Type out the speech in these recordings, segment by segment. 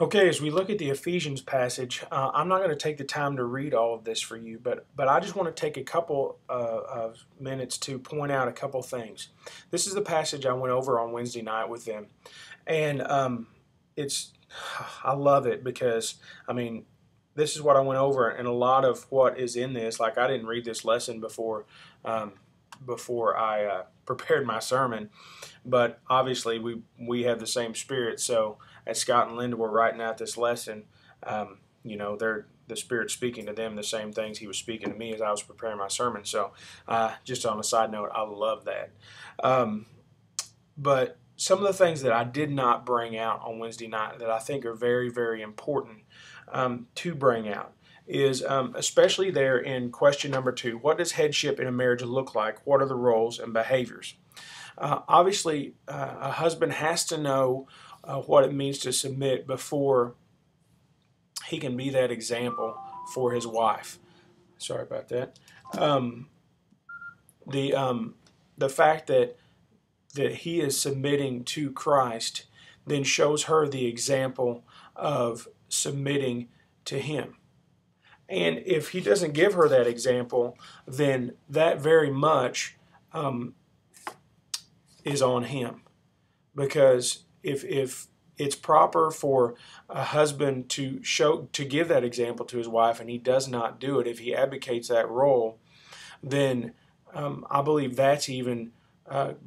Okay, as we look at the Ephesians passage, I'm not going to take the time to read all of this for you, but I just want to take a couple of minutes to point out a couple things. This is the passage I went over on Wednesday night with them, and it's I love it because I mean this is what I went over, and a lot of what is in this. Like I didn't read this lesson um, before I prepared my sermon, but obviously we have the same spirit. So as Scott and Linda were writing out this lesson, they're the Spirit speaking to them the same things He was speaking to me as I was preparing my sermon. So just on a side note, I love that. Um, but some of the things that I did not bring out on Wednesday night that I think are very, very important to bring out is especially there in question number 2. What does headship in a marriage look like? What are the roles and behaviors? Obviously, a husband has to know what it means to submit before he can be that example for his wife. Sorry about that. Um, the the fact that he is submitting to Christ then shows her the example of submitting to Him. And if he doesn't give her that example, then that very much is on him. Because if it's proper for a husband to give that example to his wife and he does not do it, if he abdicates that role, then I believe that's even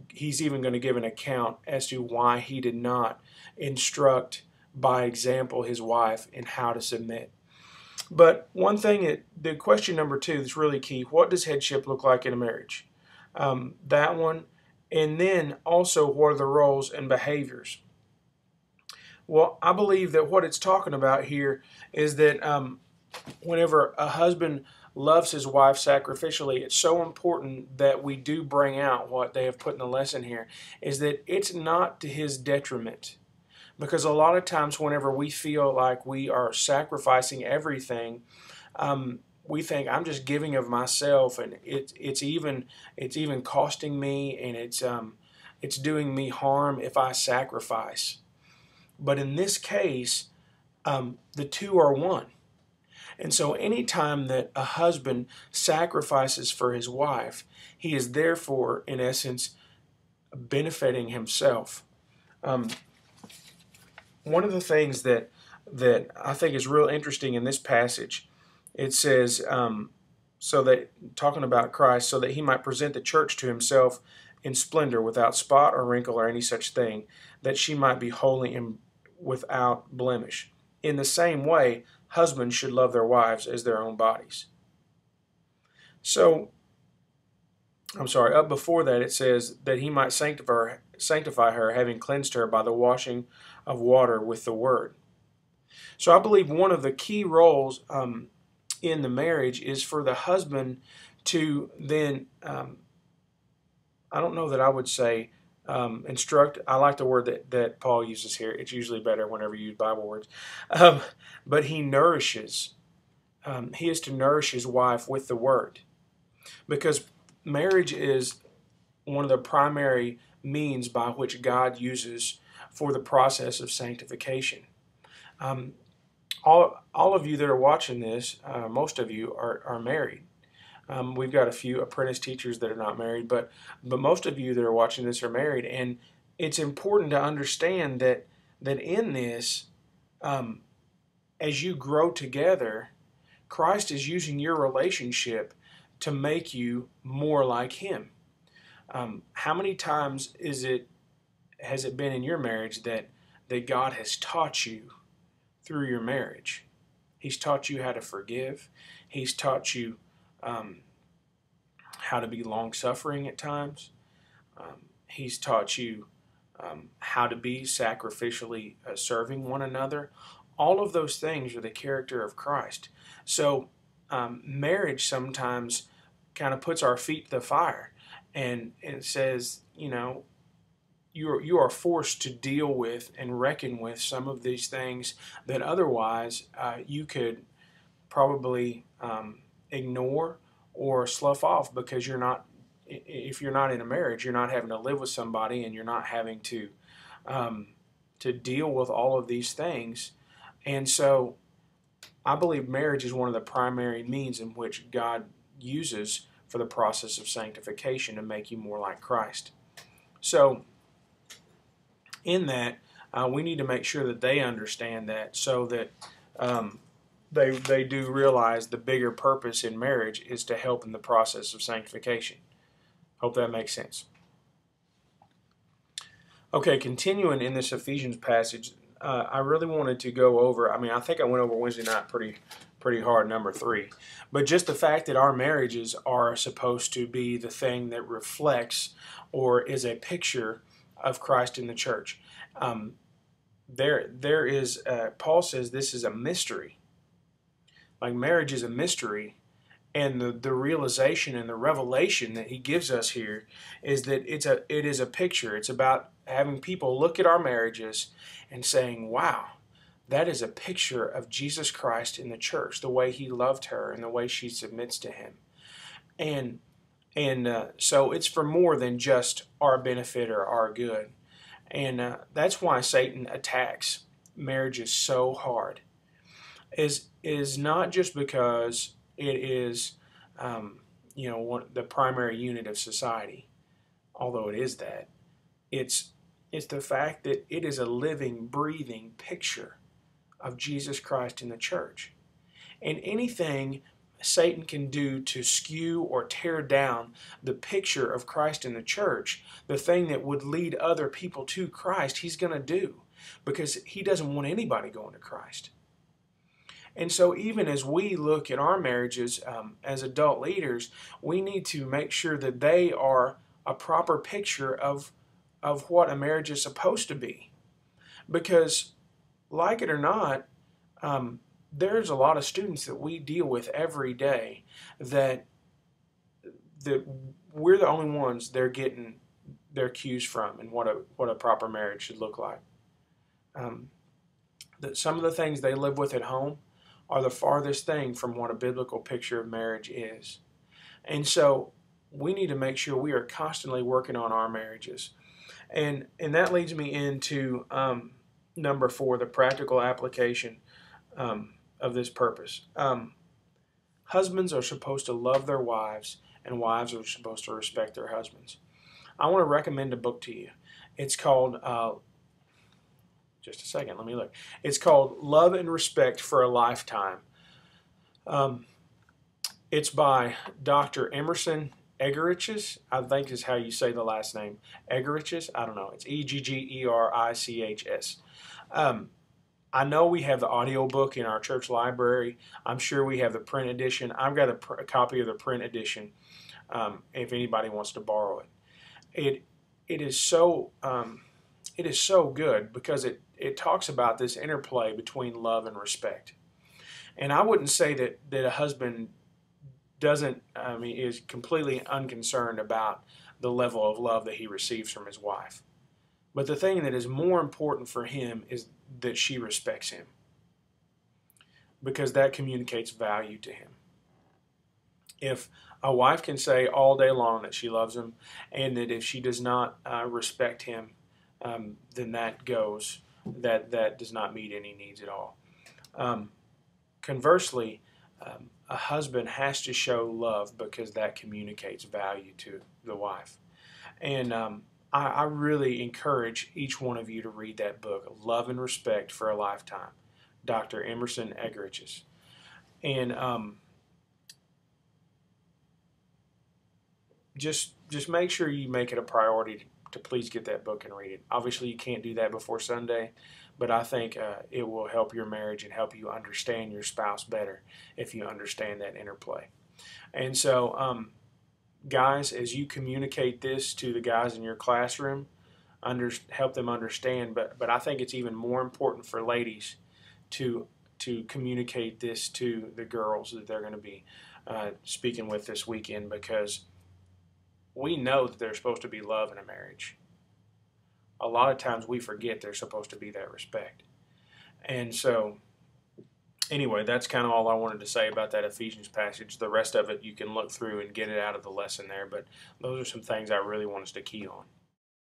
he's even going to give an account as to why he did not instruct by example his wife in how to submit. But one thing, the question number 2 is really key. What does headship look like in a marriage? That one. And then also, what are the roles and behaviors? Well, I believe that what it's talking about here is that whenever a husband loves his wife sacrificially, it's so important that we do bring out what they have put in the lesson here, is that it's not to his detriment. Because a lot of times whenever we feel like we are sacrificing everything, we think I'm just giving of myself, and it's even costing me, and it's doing me harm if I sacrifice. But in this case, the two are one. And so anytime that a husband sacrifices for his wife, he is therefore, in essence, benefiting himself. Um, One of the things that I think is real interesting in this passage, it says, so that, talking about Christ, so that he might present the church to himself in splendor, without spot or wrinkle or any such thing, that she might be holy and without blemish. In the same way, husbands should love their wives as their own bodies. So, I'm sorry, up before that it says that he might sanctify her, having cleansed her by the washing of water with the word. So I believe one of the key roles in the marriage is for the husband to then, I don't know that I would say instruct. I like the word that Paul uses here. It's usually better whenever you use Bible words. But he nourishes. He is to nourish his wife with the word. Because marriage is one of the primary means by which God uses for the process of sanctification. Um, all of you that are watching this, most of you are married. We've got a few apprentice teachers that are not married, but most of you that are watching this are married, and it's important to understand that in this, as you grow together, Christ is using your relationship to make you more like Him. How many times has it been in your marriage that God has taught you through your marriage? He's taught you how to forgive. He's taught you how to be long-suffering at times. He's taught you how to be sacrificially serving one another. All of those things are the character of Christ. So marriage sometimes kind of puts our feet to the fire and says, you are forced to deal with and reckon with some of these things that otherwise you could probably ignore or slough off, because if you're not in a marriage, you're not having to live with somebody, and you're not having to deal with all of these things. And so I believe marriage is one of the primary means in which God uses for the process of sanctification to make you more like Christ. So in that, we need to make sure that they understand that, so that they do realize the bigger purpose in marriage is to help in the process of sanctification. Hope that makes sense. Okay, continuing in this Ephesians passage, I really wanted to go over, I think I went over Wednesday night pretty hard, number 3. But just the fact that our marriages are supposed to be the thing that reflects or is a picture of Christ in the church. There is, Paul says this is a mystery. Like marriage is a mystery, and the realization and the revelation that he gives us here is that it is a picture. It's about having people look at our marriages and saying, wow, that is a picture of Jesus Christ in the church, the way he loved her and the way she submits to him. And so it's for more than just our benefit or our good. And that's why Satan attacks marriages so hard. Is not just because it is, the primary unit of society, although it is that. It's the fact that it is a living, breathing picture of Jesus Christ in the church. And anything Satan can do to skew or tear down the picture of Christ in the church, the thing that would lead other people to Christ, he's going to do, because he doesn't want anybody going to Christ. And so even as we look at our marriages as adult leaders, we need to make sure that they are a proper picture of what a marriage is supposed to be. Because, like it or not, there's a lot of students that we deal with every day that we're the only ones they're getting their cues from and what a proper marriage should look like. That some of the things they live with at home are the farthest thing from what a biblical picture of marriage is. And so we need to make sure we are constantly working on our marriages. And that leads me into number 4, the practical application of this purpose. Husbands are supposed to love their wives, and wives are supposed to respect their husbands. I want to recommend a book to you. It's called, just a second, let me look. It's called Love and Respect for a Lifetime. It's by Dr. Emerson Eggerichs, I think is how you say the last name. Eggerichs? I don't know. It's Eggerichs. I know we have the audio book in our church library. I'm sure we have the print edition. I've got a copy of the print edition if anybody wants to borrow it. It is so good because it talks about this interplay between love and respect. And I wouldn't say that a husband is completely unconcerned about the level of love that he receives from his wife. But the thing that is more important for him is that she respects him, because that communicates value to him. If a wife can say all day long that she loves him, and that if she does not respect him, then that does not meet any needs at all. Conversely, a husband has to show love because that communicates value to the wife. And I really encourage each one of you to read that book, Love and Respect for a Lifetime, Dr. Emerson Eggerichs. And just make sure you make it a priority to please get that book and read it. Obviously, you can't do that before Sunday, but I think it will help your marriage and help you understand your spouse better if you understand that interplay. And so, guys, as you communicate this to the guys in your classroom, help them understand. But I think it's even more important for ladies to communicate this to the girls that they're going to be speaking with this weekend, because we know that there's supposed to be love in a marriage. A lot of times we forget there's supposed to be that respect. And so, anyway, that's kind of all I wanted to say about that Ephesians passage. The rest of it you can look through and get it out of the lesson there, but those are some things I really want us to key on.